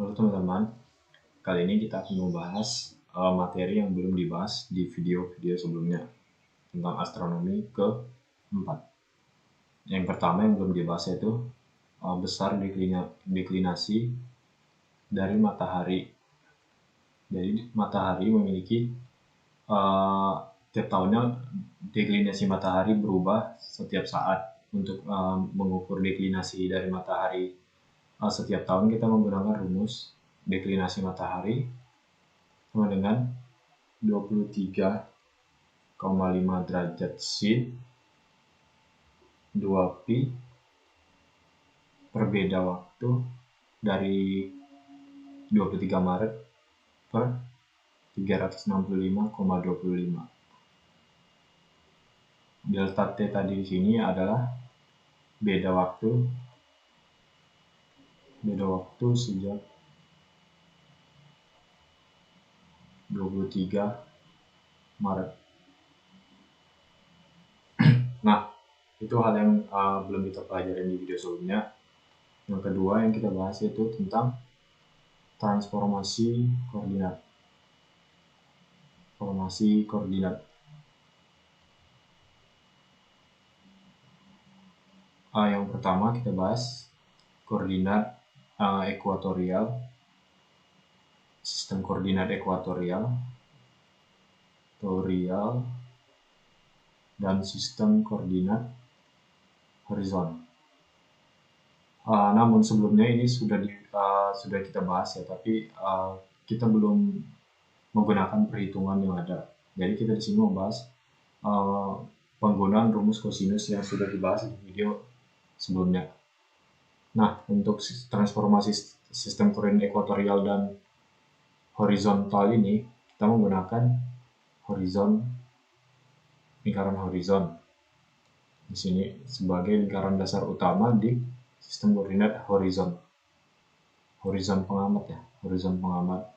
Halo teman-teman, kali ini kita akan membahas materi yang belum dibahas di video-video sebelumnya tentang astronomi ke-4. Yang pertama yang belum dibahas yaitu besar deklinasi dari matahari. Jadi matahari memiliki tiap tahunnya deklinasi matahari berubah setiap saat. Untuk mengukur deklinasi dari matahari setiap tahun kita menggunakan rumus deklinasi matahari sama dengan 23,5 derajat sin 2pi per beda waktu dari 23 Maret per 365,25. Delta T tadi di sini adalah beda waktu sejak 23 Maret. Nah, itu hal yang belum kita pelajari di video sebelumnya. Yang kedua yang kita bahas yaitu tentang transformasi koordinat. Yang pertama kita bahas koordinat ekuatorial, sistem koordinat ekuatorial, dan sistem koordinat horizon. Namun sebelumnya ini sudah kita bahas ya, tapi kita belum menggunakan perhitungan yang ada. Jadi kita di sini membahas penggunaan rumus kosinus yang sudah dibahas di video sebelumnya. Nah, untuk transformasi sistem koordinat ekuatorial dan horizontal ini kita menggunakan lingkaran horizon di sini sebagai lingkaran dasar utama di sistem koordinat horizon pengamat.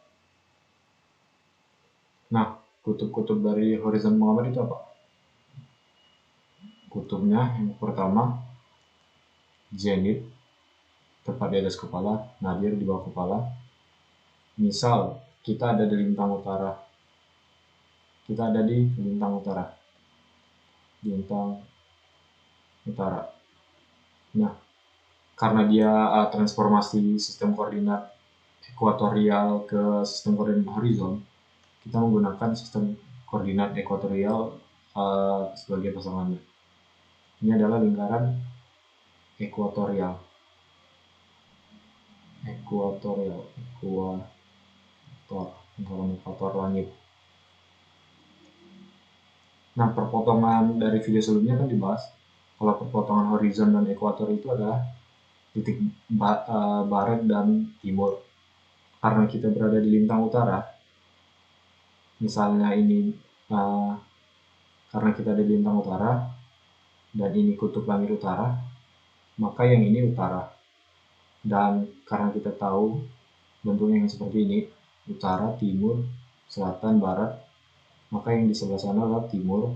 Nah, kutub-kutub dari horizon pengamat itu apa? Kutubnya yang pertama zenith, tepat di atas kepala, nadir di bawah kepala. Misal kita ada di lintang utara, Nah, karena dia transformasi sistem koordinat ekuatorial ke sistem koordinat horizon, kita menggunakan sistem koordinat ekuatorial sebagai pasangannya. Ini adalah lingkaran ekuator langit. Nah, perpotongan dari video sebelumnya kan dibahas kalau perpotongan horizon dan ekuator itu adalah titik barat dan timur. Karena kita berada di lintang utara, misalnya ini karena kita ada di lintang utara dan ini kutub langit utara, maka yang ini utara. Dan karena kita tahu bentuknya yang seperti ini, utara, timur, selatan, barat, maka yang di sebelah sana adalah timur,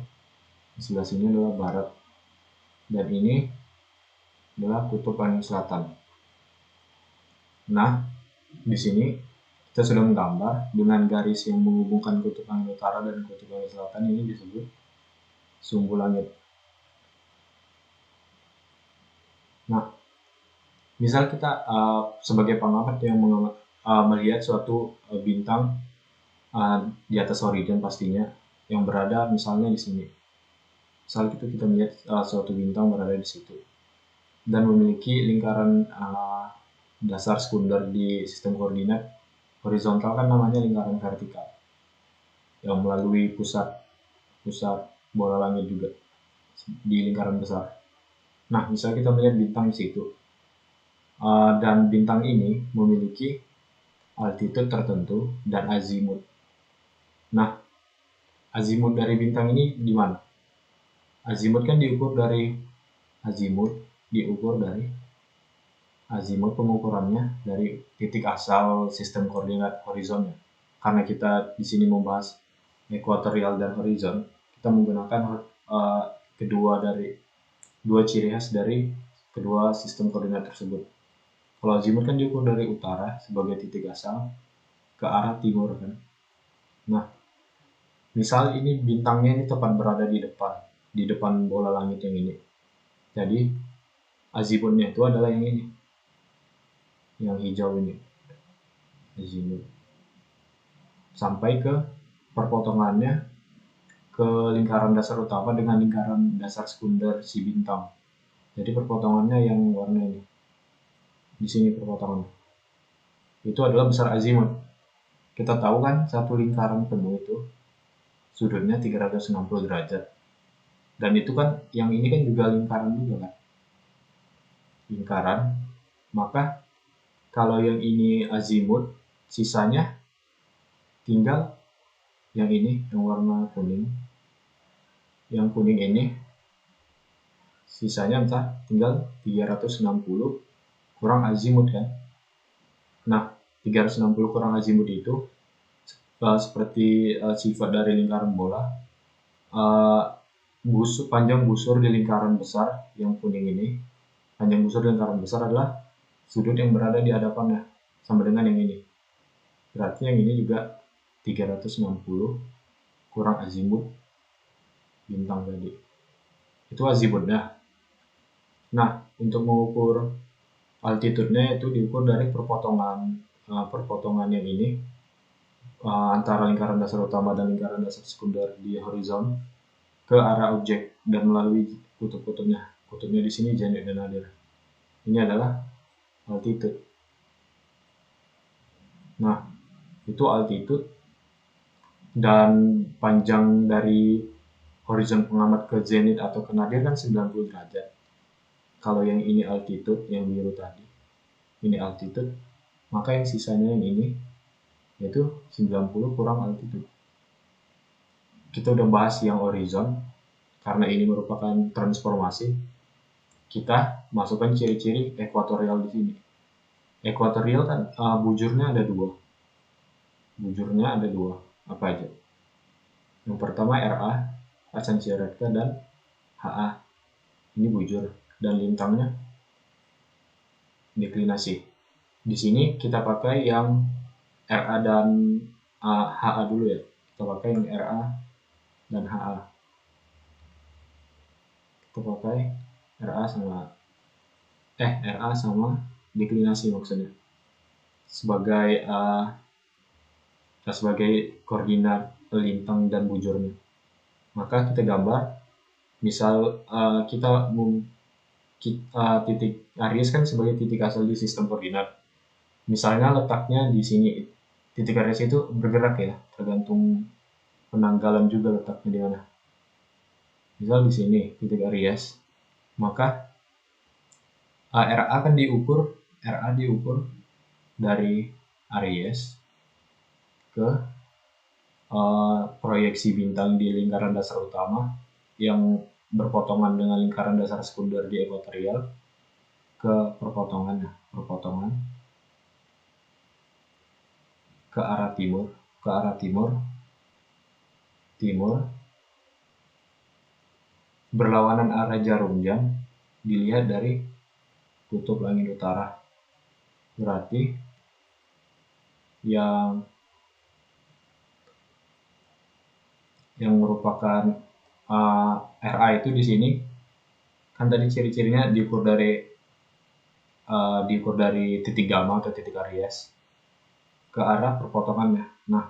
di sebelah sini adalah barat, dan ini adalah kutub paling selatan. Nah, di sini kita sudah menggambar dengan garis yang menghubungkan kutub langit utara dan kutub langit selatan. Ini disebut sumbu langit. Nah, misal kita sebagai pengamat yang melihat suatu bintang di atas horizon pastinya, yang berada misalnya di sini. Misal kita melihat suatu bintang berada di situ dan memiliki lingkaran dasar sekunder di sistem koordinat horizontal, kan namanya lingkaran vertikal yang melalui pusat bola langit juga di lingkaran besar. Nah, misal kita melihat bintang di situ dan bintang ini memiliki altitude tertentu dan azimut. Nah, azimut dari bintang ini di mana? Azimut kan diukur dari azimut pengukurannya dari titik asal sistem koordinat horizonnya. Karena kita di sini membahas ekuatorial dan horizon, kita menggunakan dua ciri khas dari kedua sistem koordinat tersebut. Kalau azimut kan diukur dari utara sebagai titik asal ke arah timur kan. Nah, misal ini bintangnya ini tepat berada di depan bola langit yang ini. Jadi azimutnya itu adalah yang ini, yang hijau ini, azimut. Sampai ke perpotongannya ke lingkaran dasar utama dengan lingkaran dasar sekunder si bintang. Jadi perpotongannya yang warna ini. Di sini perpotongannya. Itu adalah besar azimut. Kita tahu kan satu lingkaran penuh itu sudutnya 360 derajat. Dan itu kan yang ini kan juga lingkaran juga kan. Lingkaran. Maka kalau yang ini azimut, sisanya tinggal yang ini, yang warna kuning. Yang kuning ini sisanya entah tinggal 360 kurang azimut kan. Nah, 360 kurang azimut itu seperti sifat dari lingkaran bola, panjang busur di lingkaran besar yang kuning ini, panjang busur di lingkaran besar adalah sudut yang berada di hadapannya sama dengan yang ini. Berarti yang ini juga 360 kurang azimut bintang tadi. Itu azimutnya. Nah, untuk mengukur altitude-nya itu diukur dari perpotongan yang ini antara lingkaran dasar utama dan lingkaran dasar sekunder di horizon ke arah objek dan melalui kutub-kutubnya. Kutubnya di sini Zenit dan Nadir. Ini adalah altitude. Nah, itu altitude dan panjang dari horizon pengamat ke zenit atau ke nadir kan 90 derajat. Kalau yang ini altitude, yang biru tadi, ini altitude, maka yang sisanya yang ini yaitu 90 kurang altitude. Kita udah bahas yang horizon, karena ini merupakan transformasi, kita masukkan ciri-ciri ekuatorial di sini. Ekuatorial kan bujurnya ada dua. Bujurnya ada dua. Apa aja? Yang pertama RA, Asansieretka, dan HA. Ini bujur dan lintangnya deklinasi. Di sini kita pakai yang RA dan HA dulu ya. Kita pakai yang RA dan HA. Kita pakai RA sama deklinasi maksudnya. Sebagai koordinat lintang dan bujurnya. Maka kita gambar, misal titik Aries kan sebagai titik asal di sistem koordinat. Misalnya letaknya di sini. Titik Aries itu bergerak ya, tergantung penanggalan juga letaknya di mana. Misal di sini titik Aries, maka RA kan diukur dari Aries ke proyeksi bintang di lingkaran dasar utama yang berpotongan dengan lingkaran dasar sekunder di ekuatorial ke perpotongan ke arah timur berlawanan arah jarum jam dilihat dari kutub langit utara. Berarti yang merupakan RA itu di sini kan tadi ciri-cirinya diukur dari titik gamma atau titik Aries ke arah perpotongannya. Nah,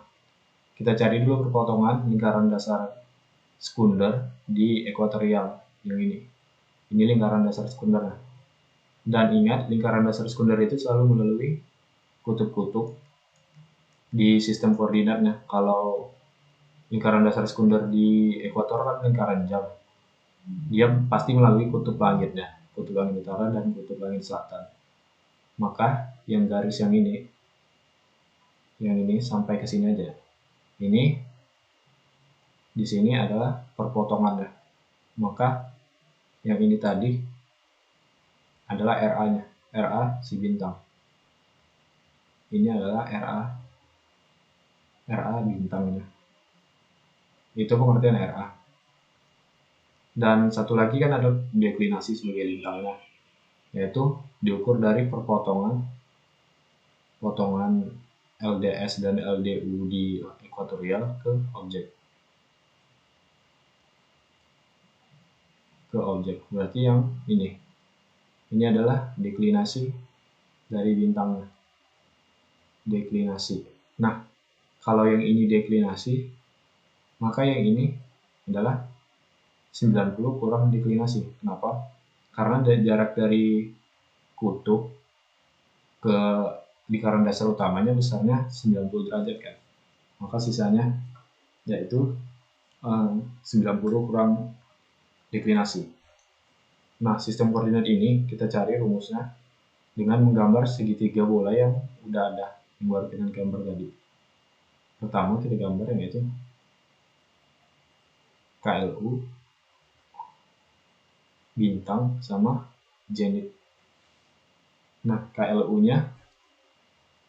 kita cari dulu perpotongan lingkaran dasar sekunder di ekuatorial yang ini. Ini lingkaran dasar sekunder. Dan ingat, lingkaran dasar sekunder itu selalu melalui kutub-kutub di sistem koordinatnya. Kalau lingkaran dasar sekunder di ekuator kan lingkaran jam. Dia pasti melalui kutub langitnya, kutub langit utara dan kutub langit selatan. Maka yang garis yang ini sampai ke sini aja. Ini di sini adalah perpotongannya. Maka yang ini tadi adalah RA-nya, RA si bintang. Ini adalah RA bintangnya. Itu pengertian RA. Dan satu lagi kan ada deklinasi sebagai lintangnya. yaitu diukur dari potongan LDS dan LDU di ekuatorial ke objek. Berarti yang ini adalah deklinasi dari bintangnya. Deklinasi. Nah, kalau yang ini deklinasi, maka yang ini adalah 90 kurang deklinasi. Kenapa? Karena jarak dari kutub ke lingkaran dasar utamanya besarnya 90 derajat kan. Maka sisanya yaitu 90 kurang deklinasi. Nah, sistem koordinat ini kita cari rumusnya dengan menggambar segitiga bola yang udah ada yang baru dengan gambar tadi. Pertama kita gambar yang itu KLU, bintang sama zenit. Nah, KLU-nya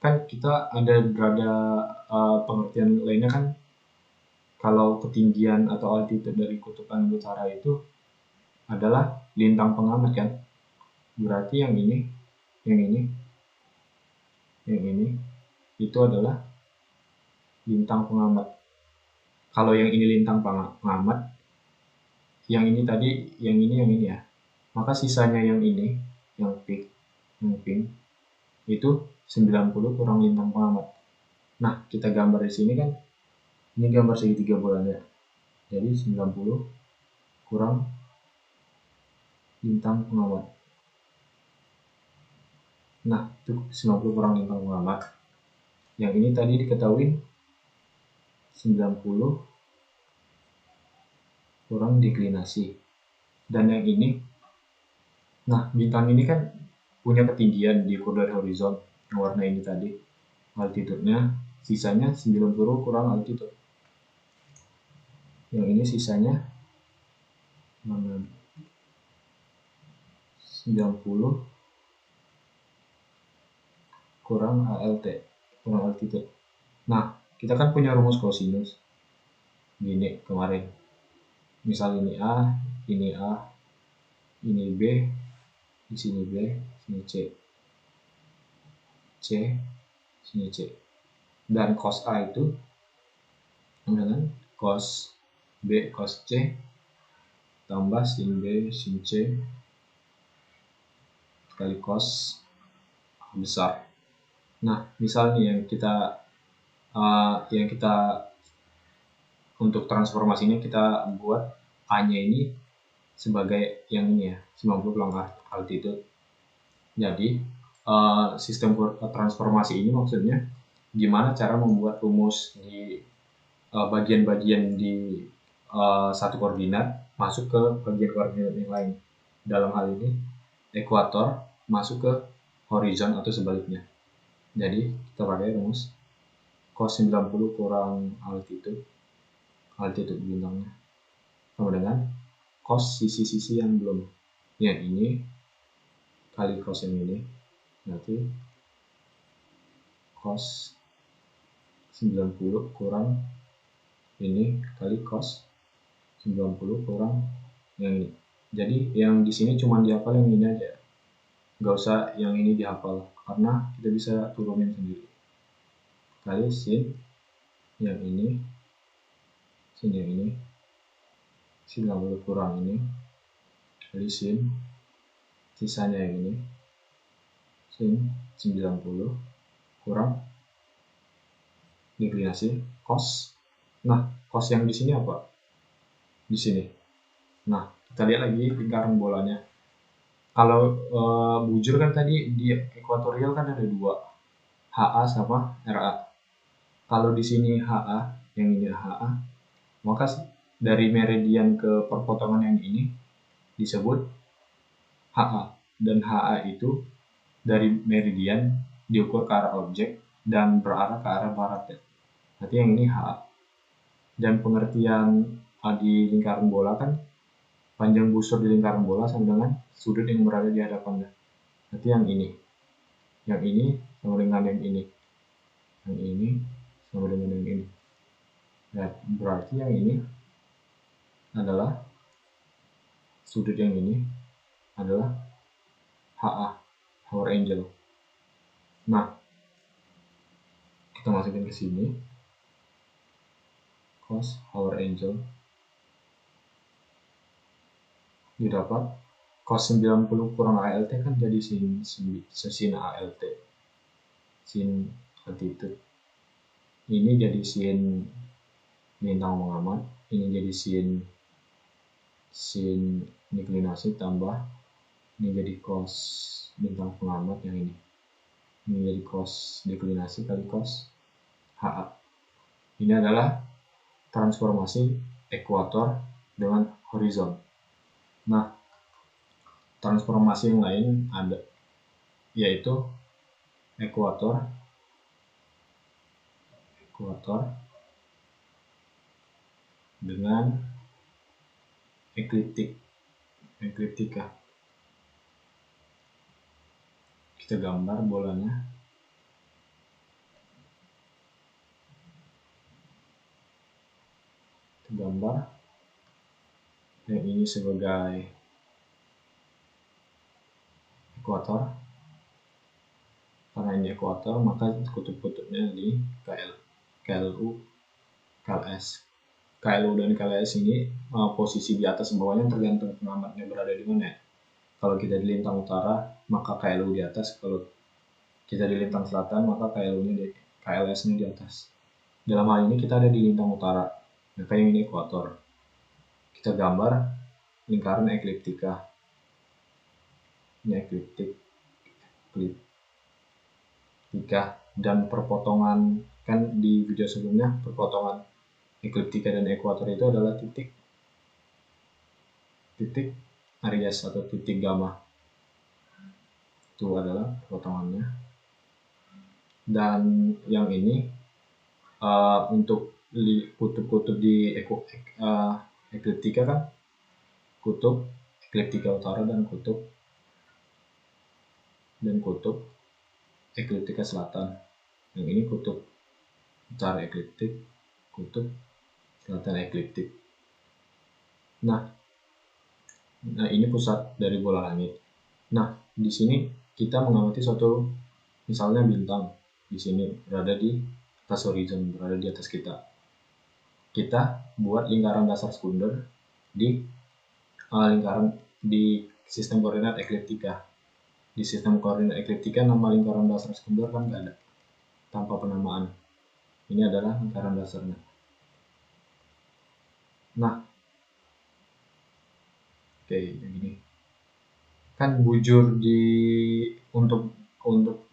kan kita berada pengertian lainnya kan, kalau ketinggian atau altitude dari kutub utara itu adalah lintang pengamat kan. Berarti yang ini itu adalah lintang pengamat. Kalau yang ini lintang pengamat, yang ini tadi, yang ini ya. Maka sisanya yang ini, yang pink itu 90 kurang lintang pengamat. Nah, kita gambar di sini kan, ini gambar segitiga bolanya. Jadi 90 kurang lintang pengamat. Nah, itu 90 kurang lintang pengamat. Yang ini tadi diketahui 90 kurang deklinasi. Dan yang ini, nah bintang ini kan punya ketinggian diukur dari horizon, yang warna ini tadi altitude-nya, sisanya 90 kurang altitude. Yang ini sisanya 90 kurang ALT, kurang altitude. Nah, kita kan punya rumus kosinus gini kemarin. Misal ini A, ini B, di sini B, sini C, sini C. Dan cos A itu dengan cos B, cos C, tambah sin B, sin C, kali cos A besar. Nah, misalnya yang kita untuk transformasinya kita buat A-nya ini sebagai yang ini ya, 90 kurang altitude. Jadi sistem transformasi ini maksudnya gimana cara membuat rumus di bagian-bagian di satu koordinat masuk ke bagian koordinat yang lain. Dalam hal ini ekuator masuk ke horizon atau sebaliknya. Jadi kita pakai rumus cos 90 kurang altitude bintangnya sama dengan cos sisi-sisi yang belum, yang ini kali cos yang ini, berarti cos 90 kurang ini kali cos 90 kurang yang ini. Jadi yang di sini cuma dihafal yang ini aja, nggak usah yang ini dihafal karena kita bisa turunin sendiri. Kali sin yang ini, sin yang ini, sin 90 kurang ini kali sin sisanya yang ini, sin 90 kurang deklinasi cos. Nah, cos yang di sini apa? Di sini. Nah, kita lihat lagi lingkaran bolanya. Kalau bujur kan tadi di ekuatorial kan ada dua, HA sama RA. Kalau di sini HA, yang ini HA, maka dari meridian ke perpotongan yang ini disebut HA. Dan HA itu dari meridian diukur ke arah objek dan berarah ke arah barat ya. Berarti yang ini HA. Dan pengertian di lingkaran bola kan panjang busur di lingkaran bola sama dengan sudut yang berada di hadapannya. Berarti yang ini sama dengan yang ini sama dengan yang ini. Dan berarti yang ini adalah sudut yang ini adalah HA, Hour Angel. Nah, kita masukin ke sini, cos Hour Angel, didapat cos 90 kurang ALT kan jadi sin ALT, sin altitude. Ini jadi sin bintang mengamat, ini jadi sin deklinasi tambah ini jadi cos bintang pengamat yang ini jadi cos deklinasi kali cos HA. Ini adalah transformasi ekuator dengan horizon. Nah, transformasi yang lain ada, yaitu ekuator dengan ekliptika. Kita gambar bolanya. Kita gambar yang ini sebagai ekuator. Karena ini ekuator, maka kutub-kutubnya di KLU, KLS. KLU dan KLS ini posisi di atas bawahnya tergantung pengamatnya berada di mana. Kalau kita di lintang utara, maka KLU di atas. Kalau kita di lintang selatan, maka KLS-nya di atas. Dalam hal ini kita ada di lintang utara, maka yang ini ekuator. Kita gambar lingkaran ekliptika. Ini ekliptika dan perpotongan, kan di video sebelumnya perpotongan ekliptika dan ekuator itu adalah titik Aries atau titik gamma. Itu adalah potongannya. Dan yang ini untuk kutub-kutub di ekliptika kan kutub ekliptika utara dan kutub ekliptika selatan. Yang ini kutub utara ekliptik, kutub selatan ekliptik. Nah, ini pusat dari bola langit. Nah, di sini kita mengamati suatu, misalnya bintang di sini berada di atas horizon, berada di atas kita. Kita buat lingkaran dasar sekunder di sistem koordinat ekliptika. Di sistem koordinat ekliptika nama lingkaran dasar sekunder kan nggak ada, tanpa penamaan. Ini adalah lingkaran dasarnya. Nah, oke, begini. Kan bujur untuk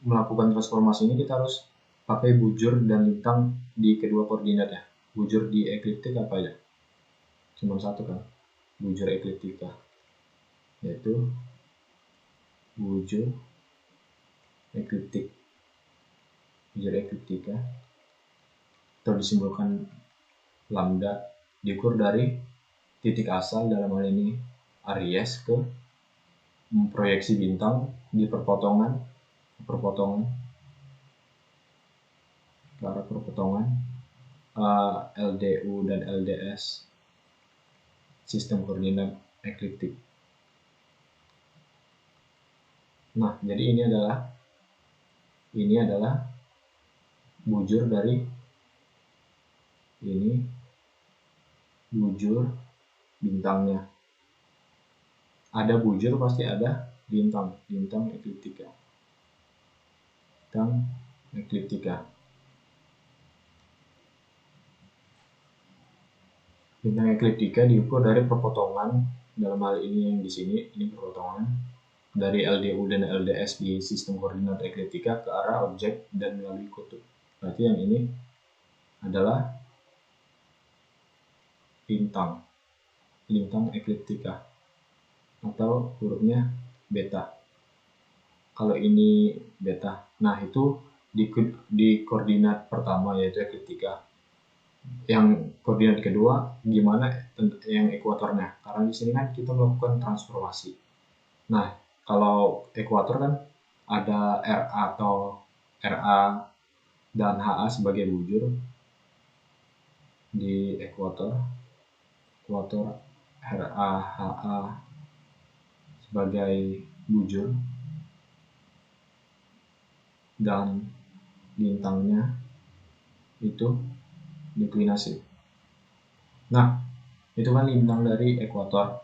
melakukan transformasi ini kita harus pakai bujur dan lintang di kedua koordinat ya. Bujur di ekliptik apa ya? Cuma satu kan, bujur ekliptika, yaitu bujur ekliptika atau disimbolkan lambda, diukur dari titik asal, dalam hal ini Aries, ke proyeksi bintang di perpotongan ke arah perpotongan LDU dan LDS sistem koordinat ekliptik. Nah, jadi ini adalah bujur dari ini, bujur bintangnya. Ada bujur pasti ada bintang ekliptika. Bintang ekliptika diukur dari perpotongan, dalam hal ini yang di sini ini perpotongan dari LDU dan LDS di sistem koordinat ekliptika ke arah objek dan melalui kutub. Berarti yang ini adalah lintang ekliptika atau hurufnya beta. Kalau ini beta, nah itu di koordinat pertama yaitu ekliptika. Yang koordinat kedua gimana yang ekuatornya? Karena di sini kan kita melakukan transformasi. Nah, kalau ekuator kan ada RA dan HA sebagai bujur di ekuator RA HA sebagai bujur. dan bintangnya itu deklinasi. Nah, itu kan lintang dari ekuator.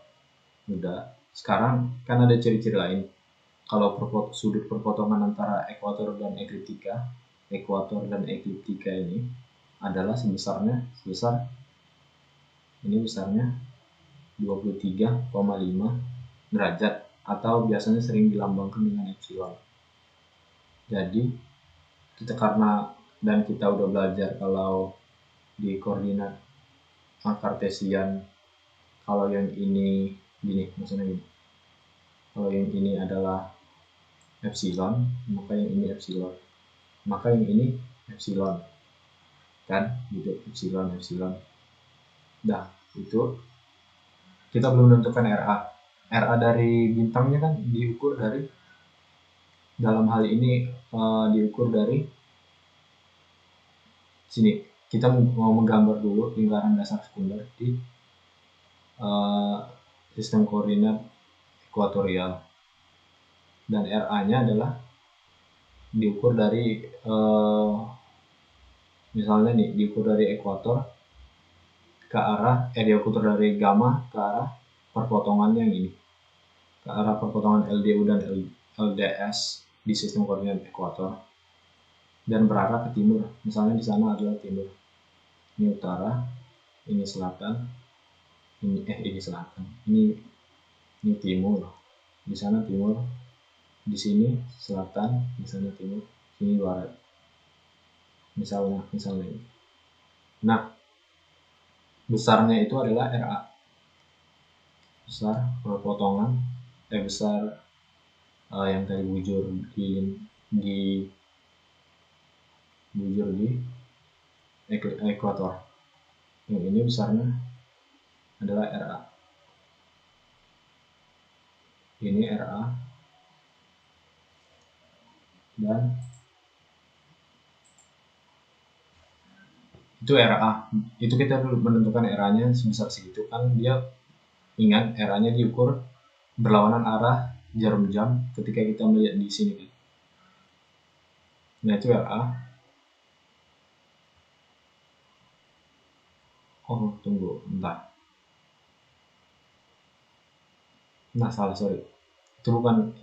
Udah. Sekarang kan ada ciri-ciri lain. Kalau sudut perpotongan antara ekuator dan ekliptika ini adalah sebesar ini besarnya 23,5 derajat atau biasanya sering dilambangkan dengan epsilon. Jadi kita udah belajar kalau di koordinat kartesian, kalau yang ini gini, maksudnya gini, kalau yang ini adalah epsilon, maka yang ini epsilon, maka yang ini epsilon, kan gitu, epsilon. Nah, itu kita belum menentukan RA dari bintangnya kan diukur dari, dalam hal ini diukur dari sini. Kita mau menggambar dulu lingkaran dasar sekunder di sistem koordinat ekuatorial, dan RA-nya adalah diukur dari misalnya nih, diukur dari ekuator ke arah diukur dari gamma ke arah perpotongannya yang ini, ke arah perpotongan LDU dan LDS di sistem koordinat ekuator, dan berarah ke timur. Misalnya di sana adalah timur, ini utara, ini selatan, ini selatan, ini timur, di sana timur, di sini selatan, di sana timur, sini barat, misalnya ini. Nah, besarnya itu adalah RA, besar perpotongan, besar yang tadi bujur di ekuator. Yang ini besarnya adalah RA. Ini RA, dan itu RA. Itu kita dulu menentukan RA-nya sebesar segitu kan, dia ingat RA-nya diukur berlawanan arah jarum jam ketika kita melihat di sini kan. Nah, itu RA. Oh, tunggu, bentar. Nah, salah, sorry. Itu bukan.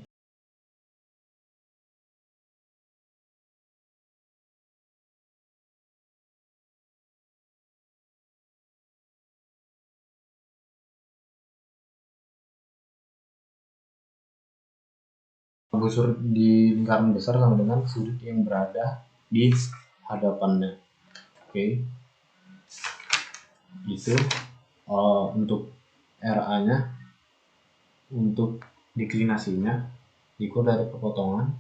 Busur di lingkaran besar sama dengan sudut yang berada di hadapannya. Oke. Itu untuk RA-nya. Untuk deklinasinya diukur dari perpotongan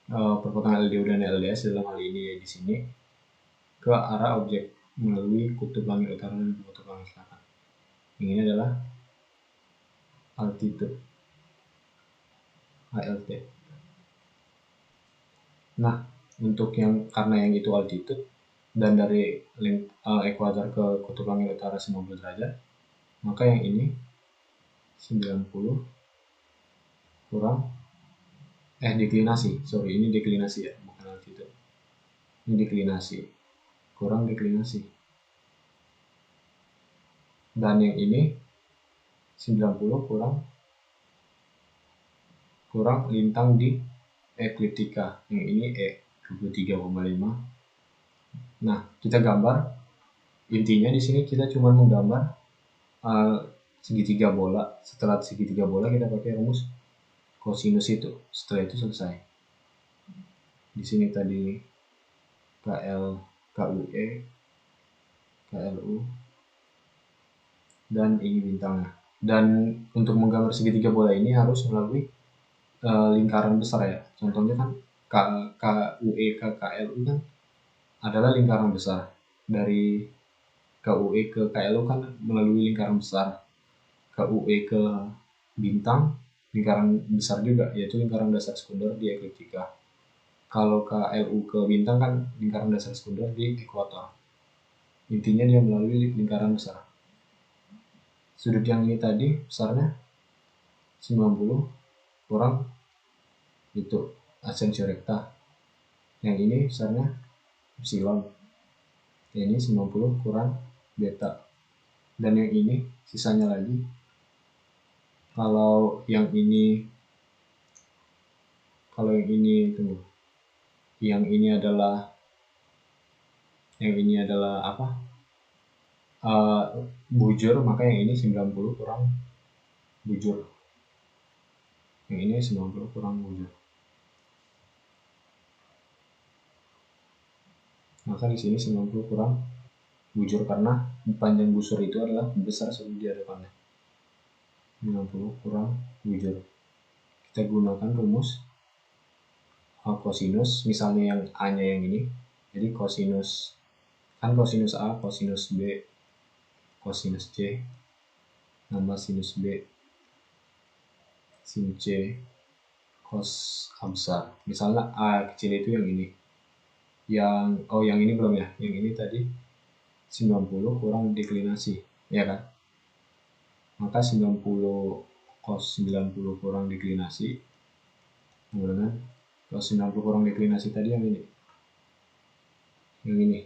LDU dan LDS dalam hal ini di sini ke arah objek melalui kutub langit utara dan kutub langit selatan. Yang ini adalah altitude, ALT. Nah, untuk karena yang itu altitude dan dari ekuator ke kutub langit utara 90 derajat, maka yang ini 90 kurang deklinasi, ini deklinasi ya, bukan altitude. Ini deklinasi kurang deklinasi, dan yang ini 90 kurang lintang di ekliptika, yang ini 23,5. Nah, kita gambar, intinya di sini kita cuma menggambar segitiga bola. Setelah segitiga bola kita pakai rumus kosinus itu. Setelah itu selesai. Di sini tadi KUE, KLU, dan ini bintangnya. Dan untuk menggambar segitiga bola ini harus melalui lingkaran besar ya. Contohnya kan KUE ke KLU kan adalah lingkaran besar. Dari KUE ke KLU kan melalui lingkaran besar. KUE ke bintang lingkaran besar juga, yaitu lingkaran dasar sekunder di ekliptika. Kalau KLU ke bintang kan lingkaran dasar sekunder di ekuator. Intinya dia melalui lingkaran besar. Sudut yang ini tadi besarnya 90 kurang itu ascensio recta. Yang ini besarnya epsilon. Ini 90 kurang beta. Dan yang ini sisanya lagi. Kalau yang ini tunggu. Yang ini adalah apa? Bujur, maka yang ini 90 kurang bujur. Yang ini 90 kurang bujur. Maka di sini 90 kurang bujur karena panjang busur itu adalah besar sebelum di hadapannya. 90 kurang bujur. Kita gunakan rumus kosinus, misalnya yang A-nya yang ini. Jadi kosinus A, kosinus B, kosinus C, nambah sinus B, sin C, cos A besar. Misalnya A kecil itu yang ini. Yang ini belum ya. Yang ini tadi 90 kurang deklinasi, ya kan? Maka 90 cos 90 kurang deklinasi. Kemudian cos 90 kurang deklinasi tadi yang ini. Yang ini.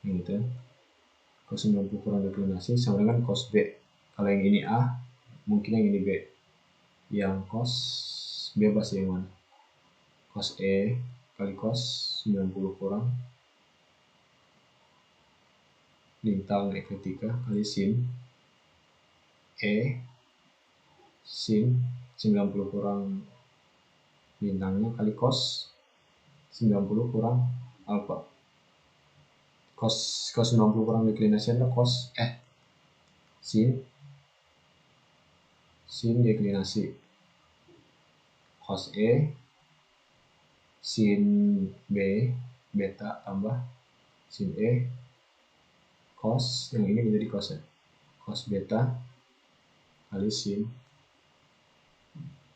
Yang itu. Cos 90 kurang deklinasi sama dengan cos B. Kalau yang ini A, mungkin yang ini B. Yang cos bebas yang mana? Cos E kali cos 90 kurang lintang ekliptika kali sin E sin 90 kurang lintangnya kali cos 90 kurang alfa. Cos 90 kurang deklinasi adalah cos sin deklinasi cos E sin B beta tambah sin E cos, yang ini menjadi cos ya, cos beta kali sin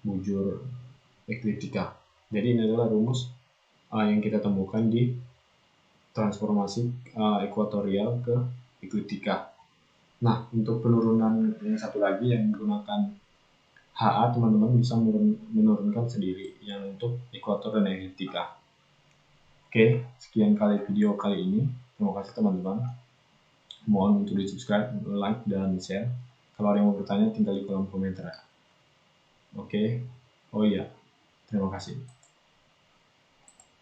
bujur ekliptika. Jadi ini adalah rumus yang kita temukan di transformasi ekuatorial ke ekliptika. Nah, untuk penurunan yang satu lagi yang menggunakan HA, teman-teman bisa menurunkan sendiri yang untuk ekuator dan ekliptika. Oke, sekian kali video kali ini. Terima kasih teman-teman. Mohon untuk di subscribe, like, dan share. Kalau ada yang mau bertanya, tinggal di kolom komentar. Oke, oh iya, terima kasih.